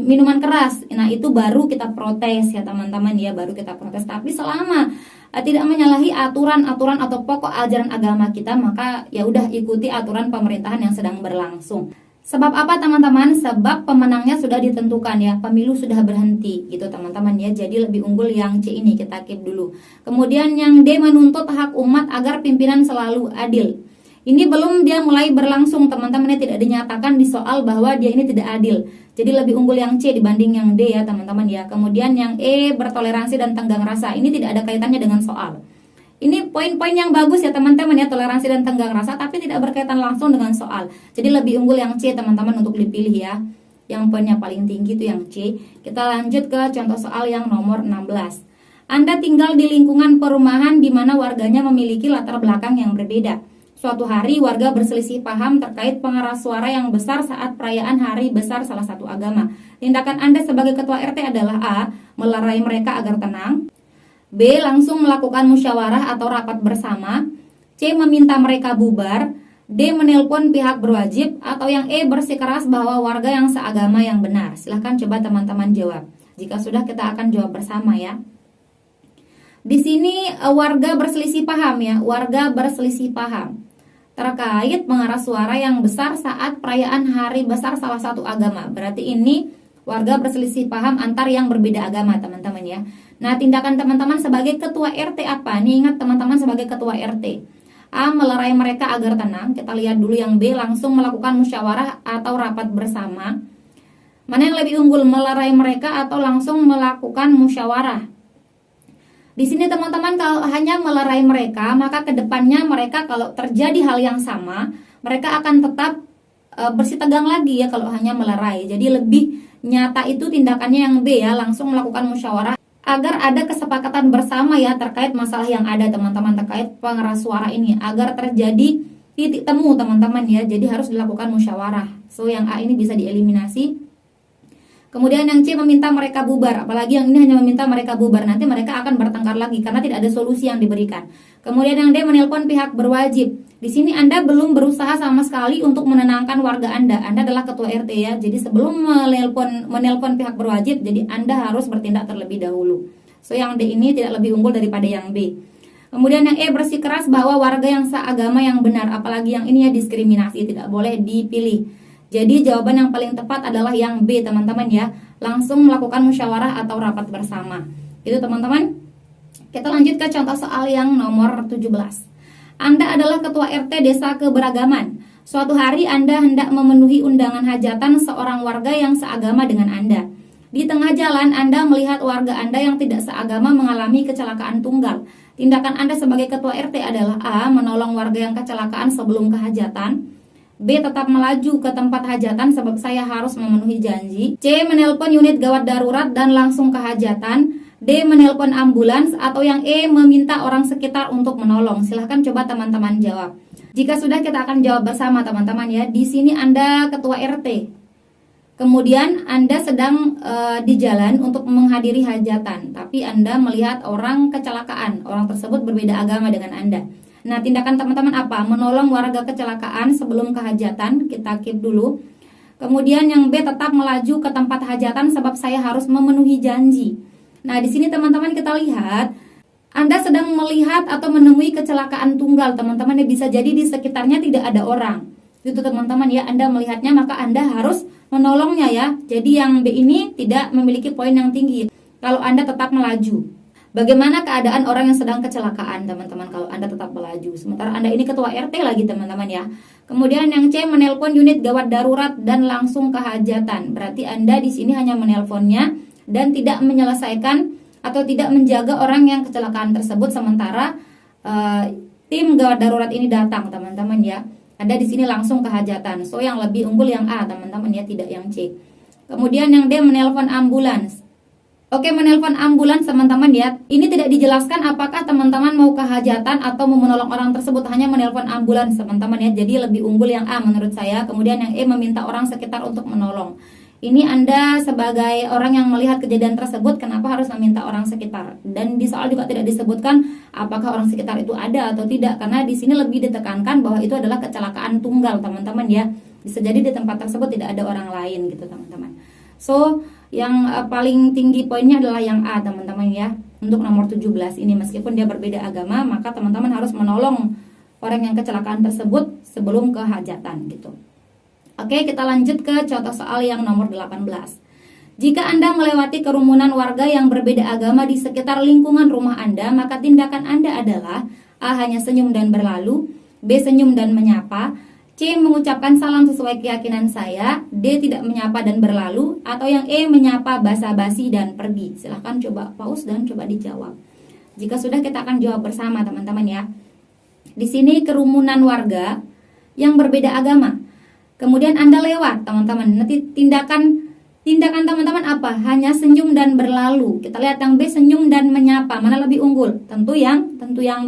minuman keras, nah itu baru kita protes ya teman-teman ya, baru kita protes. Tapi selama tidak menyalahi aturan-aturan atau pokok ajaran agama kita, maka ya udah ikuti aturan pemerintahan yang sedang berlangsung. Sebab apa teman-teman? Sebab pemenangnya sudah ditentukan ya, pemilu sudah berhenti gitu teman-teman ya. Jadi lebih unggul yang C ini, kita keep dulu. Kemudian yang D, menuntut hak umat agar pimpinan selalu adil. Ini belum dia mulai berlangsung teman-teman ya, tidak dinyatakan di soal bahwa dia ini tidak adil. Jadi lebih unggul yang C dibanding yang D ya teman-teman ya. Kemudian yang E, bertoleransi dan tenggang rasa. Ini tidak ada kaitannya dengan soal. Ini poin-poin yang bagus ya teman-teman ya, toleransi dan tenggang rasa, tapi tidak berkaitan langsung dengan soal. Jadi lebih unggul yang C teman-teman untuk dipilih ya. Yang poinnya paling tinggi itu yang C. Kita lanjut ke contoh soal yang nomor 16. Anda tinggal di lingkungan perumahan di mana warganya memiliki latar belakang yang berbeda. Suatu hari warga berselisih paham terkait pengeras suara yang besar saat perayaan hari besar salah satu agama. Tindakan Anda sebagai ketua RT adalah A, melerai mereka agar tenang. B, langsung melakukan musyawarah atau rapat bersama. C, meminta mereka bubar. D, menelpon pihak berwajib. Atau yang E, bersikeras bahwa warga yang seagama yang benar. Silahkan coba teman-teman jawab. Jika sudah, kita akan jawab bersama ya. Di sini warga berselisih paham ya, warga berselisih paham terkait mengeras suara yang besar saat perayaan hari besar salah satu agama. Berarti ini warga berselisih paham antar yang berbeda agama teman-teman ya. Nah, tindakan teman-teman sebagai ketua RT apa? Nih, ingat teman-teman sebagai ketua RT. A, melerai mereka agar tenang. Kita lihat dulu yang B, langsung melakukan musyawarah atau rapat bersama. Mana yang lebih unggul, melerai mereka atau langsung melakukan musyawarah? Di sini teman-teman, kalau hanya melerai mereka, maka kedepannya mereka kalau terjadi hal yang sama, mereka akan tetap bersih tegang lagi ya kalau hanya melerai. Jadi lebih nyata itu tindakannya yang B ya, langsung melakukan musyawarah agar ada kesepakatan bersama ya terkait masalah yang ada teman-teman, terkait pengeras suara ini, agar terjadi titik temu teman-teman ya. Jadi harus dilakukan musyawarah. So yang A ini bisa dieliminasi. Kemudian yang C, meminta mereka bubar. Apalagi yang ini hanya meminta mereka bubar, nanti mereka akan bertengkar lagi karena tidak ada solusi yang diberikan. Kemudian yang D, menelpon pihak berwajib. Di sini Anda belum berusaha sama sekali untuk menenangkan warga Anda. Anda adalah ketua RT ya. Jadi sebelum menelpon pihak berwajib, jadi Anda harus bertindak terlebih dahulu. So yang D ini tidak lebih unggul daripada yang B. Kemudian yang E, bersikeras bahwa warga yang seagama yang benar. Apalagi yang ini ya, diskriminasi, tidak boleh dipilih. Jadi jawaban yang paling tepat adalah yang B teman-teman ya, langsung melakukan musyawarah atau rapat bersama. Itu teman-teman. Kita lanjut ke contoh soal yang nomor 17. Anda adalah ketua RT desa keberagaman. Suatu hari Anda hendak memenuhi undangan hajatan seorang warga yang seagama dengan Anda. Di tengah jalan Anda melihat warga Anda yang tidak seagama mengalami kecelakaan tunggal. Tindakan Anda sebagai ketua RT adalah A, menolong warga yang kecelakaan sebelum kehajatan. B, tetap melaju ke tempat hajatan sebab saya harus memenuhi janji. C, menelpon unit gawat darurat dan langsung ke hajatan. D, menelpon ambulans. Atau yang E, meminta orang sekitar untuk menolong. Silahkan coba teman-teman jawab. Jika sudah, kita akan jawab bersama teman-teman ya. Di sini Anda ketua RT. Kemudian Anda sedang di jalan untuk menghadiri hajatan, tapi Anda melihat orang kecelakaan. Orang tersebut berbeda agama dengan Anda. Nah, tindakan teman-teman apa? Menolong warga kecelakaan sebelum kehajatan, kita keep dulu. Kemudian yang B, tetap melaju ke tempat hajatan sebab saya harus memenuhi janji. Nah, di sini teman-teman kita lihat, Anda sedang melihat atau menemui kecelakaan tunggal, teman-teman, yang bisa jadi di sekitarnya tidak ada orang. Itu teman-teman ya, Anda melihatnya maka Anda harus menolongnya ya. Jadi yang B ini tidak memiliki poin yang tinggi kalau Anda tetap melaju. Bagaimana keadaan orang yang sedang kecelakaan, teman-teman, kalau Anda tetap melaju? Sementara Anda ini ketua RT lagi, teman-teman ya. Kemudian yang C, menelpon unit gawat darurat dan langsung ke hajatan. Berarti Anda di sini hanya menelponnya dan tidak menyelesaikan atau tidak menjaga orang yang kecelakaan tersebut sementara tim gawat darurat ini datang, teman-teman ya. Anda di sini langsung ke hajatan. So yang lebih unggul yang A, teman-teman ya, tidak yang C. Kemudian yang D, menelpon ambulans. Oke, menelpon ambulans, teman-teman ya. Ini tidak dijelaskan apakah teman-teman mau ke hajatan atau mau menolong orang tersebut, hanya menelpon ambulans, teman-teman ya. Jadi lebih unggul yang A menurut saya. Kemudian yang E, meminta orang sekitar untuk menolong. Ini Anda sebagai orang yang melihat kejadian tersebut, kenapa harus meminta orang sekitar? Dan di soal juga tidak disebutkan apakah orang sekitar itu ada atau tidak, karena di sini lebih ditekankan bahwa itu adalah kecelakaan tunggal, teman-teman ya. Bisa jadi di tempat tersebut tidak ada orang lain gitu, teman-teman. So, yang paling tinggi poinnya adalah yang A, teman-teman ya. Untuk nomor 17 ini, meskipun dia berbeda agama, maka teman-teman harus menolong orang yang kecelakaan tersebut sebelum ke hajatan gitu. Oke, kita lanjut ke contoh soal yang nomor 18. Jika Anda melewati kerumunan warga yang berbeda agama di sekitar lingkungan rumah Anda, maka tindakan Anda adalah A, hanya senyum dan berlalu, B, senyum dan menyapa, C, mengucapkan salam sesuai keyakinan saya, D, tidak menyapa dan berlalu, atau yang E, menyapa basa-basi dan pergi. Silahkan coba pause dan coba dijawab. Jika sudah, kita akan jawab bersama, teman-teman ya. Di sini kerumunan warga yang berbeda agama. Kemudian Anda lewat, teman-teman. Nanti tindakan teman-teman apa? Hanya senyum dan berlalu. Kita lihat yang B, senyum dan menyapa. Mana lebih unggul? Tentu yang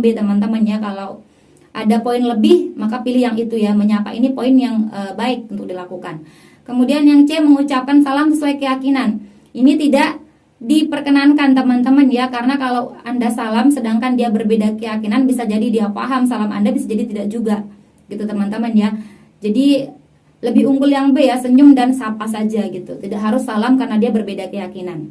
B, teman-teman ya. Kalau ada poin lebih, maka pilih yang itu ya. Menyapa ini poin yang baik untuk dilakukan. Kemudian yang C, mengucapkan salam sesuai keyakinan. Ini tidak diperkenankan, teman-teman ya. Karena kalau Anda salam sedangkan dia berbeda keyakinan, bisa jadi dia paham salam Anda, bisa jadi tidak juga. Gitu, teman-teman ya. Jadi lebih unggul yang B ya, senyum dan sapa saja gitu. Tidak harus salam karena dia berbeda keyakinan.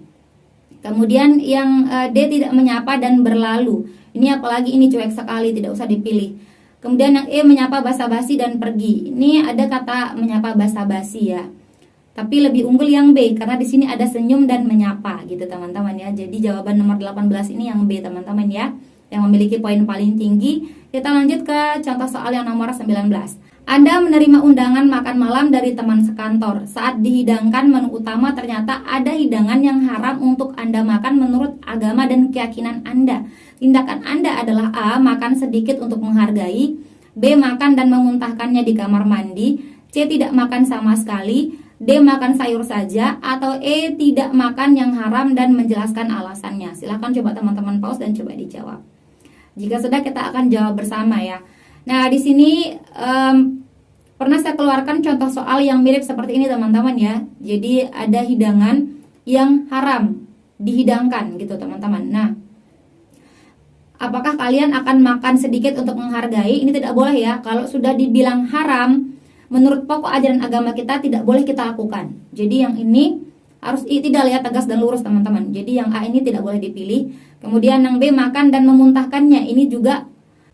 Kemudian yang D, tidak menyapa dan berlalu. Ini apalagi ini cuek sekali, tidak usah dipilih. Kemudian yang E, menyapa basa-basi dan pergi. Ini ada kata menyapa basa-basi ya. Tapi lebih unggul yang B karena di sini ada senyum dan menyapa gitu, teman-teman ya. Jadi jawaban nomor 18 ini yang B, teman-teman ya, yang memiliki poin paling tinggi. Kita lanjut ke contoh soal yang nomor 19. Anda menerima undangan makan malam dari teman sekantor. Saat dihidangkan menu utama, ternyata ada hidangan yang haram untuk Anda makan menurut agama dan keyakinan Anda. Tindakan Anda adalah A, makan sedikit untuk menghargai, B, makan dan memuntahkannya di kamar mandi, C, tidak makan sama sekali, D, makan sayur saja, atau E, tidak makan yang haram dan menjelaskan alasannya. Silahkan coba teman-teman pause dan coba dijawab. Jika sudah, kita akan jawab bersama ya. Nah, di sini pernah saya keluarkan contoh soal yang mirip seperti ini, teman-teman ya. Jadi ada hidangan yang haram dihidangkan gitu, teman-teman. Nah, apakah kalian akan makan sedikit untuk menghargai? Ini tidak boleh ya. Kalau sudah dibilang haram, menurut pokok ajaran agama kita tidak boleh kita lakukan. Jadi yang ini harus tidak lihat tegas dan lurus, teman-teman. Jadi yang A ini tidak boleh dipilih. Kemudian yang B, makan dan memuntahkannya, ini juga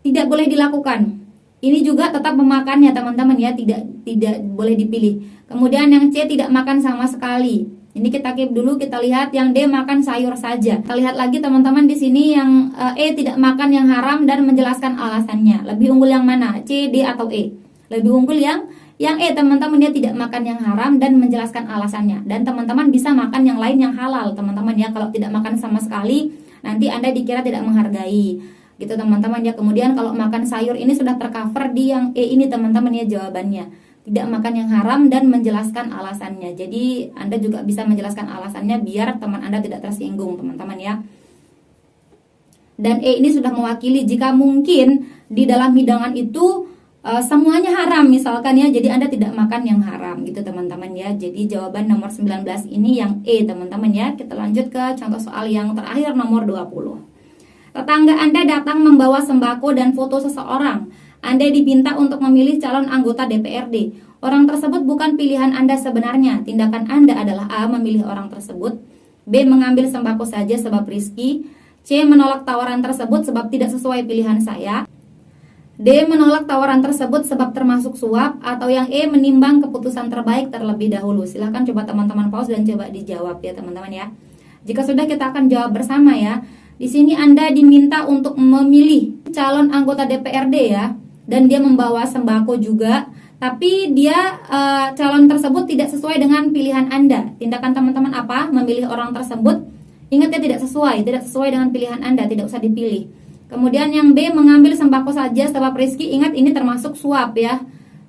tidak boleh dilakukan. Ini juga tetap memakannya, teman-teman ya, tidak boleh dipilih. Kemudian yang C, tidak makan sama sekali. Ini kita keep dulu, kita lihat yang D, makan sayur saja. Kita lihat lagi, teman-teman, di sini yang E, tidak makan yang haram dan menjelaskan alasannya. Lebih unggul yang mana? C, D, atau E? Lebih unggul yang E, teman-teman, dia tidak makan yang haram dan menjelaskan alasannya. Dan teman-teman bisa makan yang lain yang halal, teman-teman ya. Kalau tidak makan sama sekali, nanti Anda dikira tidak menghargai. Gitu, teman-teman ya. Kemudian kalau makan sayur ini sudah tercover di yang E ini, teman-teman ya, jawabannya. Tidak makan yang haram dan menjelaskan alasannya. Jadi Anda juga bisa menjelaskan alasannya biar teman Anda tidak tersinggung, teman-teman ya. Dan E ini sudah mewakili jika mungkin di dalam hidangan itu semuanya haram misalkan ya. Jadi Anda tidak makan yang haram gitu, teman-teman ya. Jadi jawaban nomor 19 ini yang E, teman-teman ya. Kita lanjut ke contoh soal yang terakhir, nomor 20. Tetangga Anda datang membawa sembako dan foto seseorang. Anda diminta untuk memilih calon anggota DPRD. Orang tersebut bukan pilihan Anda sebenarnya. Tindakan Anda adalah A, memilih orang tersebut, B, mengambil sembako saja sebab rizki, C, menolak tawaran tersebut sebab tidak sesuai pilihan saya, D, menolak tawaran tersebut sebab termasuk suap, atau yang E, menimbang keputusan terbaik terlebih dahulu. Silahkan coba teman-teman pause dan coba dijawab ya, teman-teman ya. Jika sudah, kita akan jawab bersama ya. Di sini Anda diminta untuk memilih calon anggota DPRD ya, dan dia membawa sembako juga, tapi dia calon tersebut tidak sesuai dengan pilihan Anda. Tindakan teman-teman apa? Memilih orang tersebut. Ingat ya, tidak sesuai dengan pilihan Anda, tidak usah dipilih. Kemudian yang B, mengambil sembako saja sebab rezeki. Ingat, ini termasuk suap ya.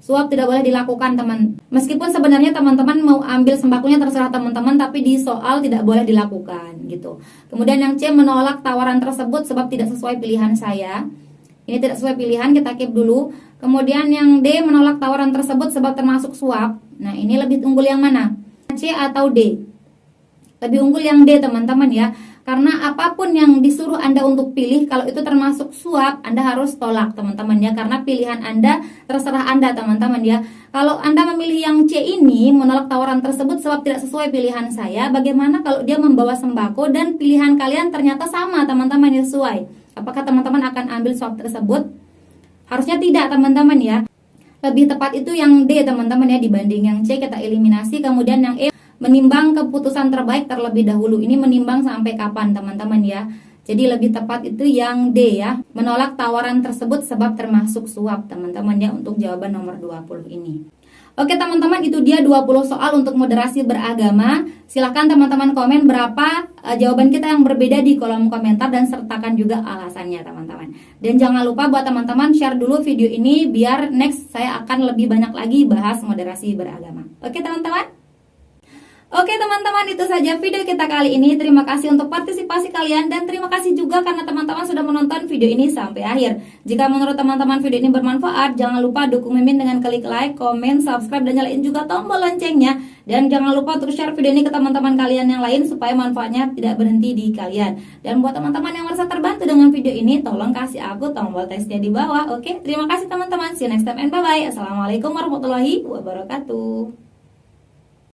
Suap tidak boleh dilakukan teman. Meskipun sebenarnya teman-teman mau ambil sembakonya terserah teman-teman, tapi di soal tidak boleh dilakukan gitu. Kemudian yang C, menolak tawaran tersebut sebab tidak sesuai pilihan saya. Ini tidak sesuai pilihan, kita keep dulu. Kemudian yang D, menolak tawaran tersebut sebab termasuk suap. Nah, ini lebih unggul yang mana? C atau D? Lebih unggul yang D teman-teman ya. Karena apapun yang disuruh Anda untuk pilih, kalau itu termasuk suap, Anda harus tolak teman-teman ya. Karena pilihan Anda terserah Anda teman-teman ya. Kalau Anda memilih yang C ini, menolak tawaran tersebut sebab tidak sesuai pilihan saya, bagaimana kalau dia membawa sembako dan pilihan kalian ternyata sama teman-teman ya, sesuai? Apakah teman-teman akan ambil suap tersebut? Harusnya tidak teman-teman ya. Lebih tepat itu yang D teman-teman ya, dibanding yang C. Kita eliminasi. Kemudian yang E, menimbang keputusan terbaik terlebih dahulu. Ini menimbang sampai kapan teman-teman ya. Jadi lebih tepat itu yang D ya, menolak tawaran tersebut sebab termasuk suap teman-teman ya, untuk jawaban nomor 20 ini. Oke teman-teman, itu dia 20 soal untuk moderasi beragama. Silahkan teman-teman komen berapa jawaban kita yang berbeda di kolom komentar, dan sertakan juga alasannya teman-teman. Dan jangan lupa buat teman-teman share dulu video ini, biar next saya akan lebih banyak lagi bahas moderasi beragama. Oke teman-teman. Oke teman-teman, itu saja video kita kali ini. Terima kasih untuk partisipasi kalian, dan terima kasih juga karena teman-teman sudah menonton video ini sampai akhir. Jika menurut teman-teman video ini bermanfaat, jangan lupa dukung Mimin dengan klik like, komen, subscribe, dan nyalain juga tombol loncengnya. Dan jangan lupa untuk share video ini ke teman-teman kalian yang lain supaya manfaatnya tidak berhenti di kalian. Dan buat teman-teman yang merasa terbantu dengan video ini, tolong kasih aku tombol teksnya di bawah. Oke, terima kasih teman-teman. See you next time and bye-bye. Assalamualaikum warahmatullahi wabarakatuh.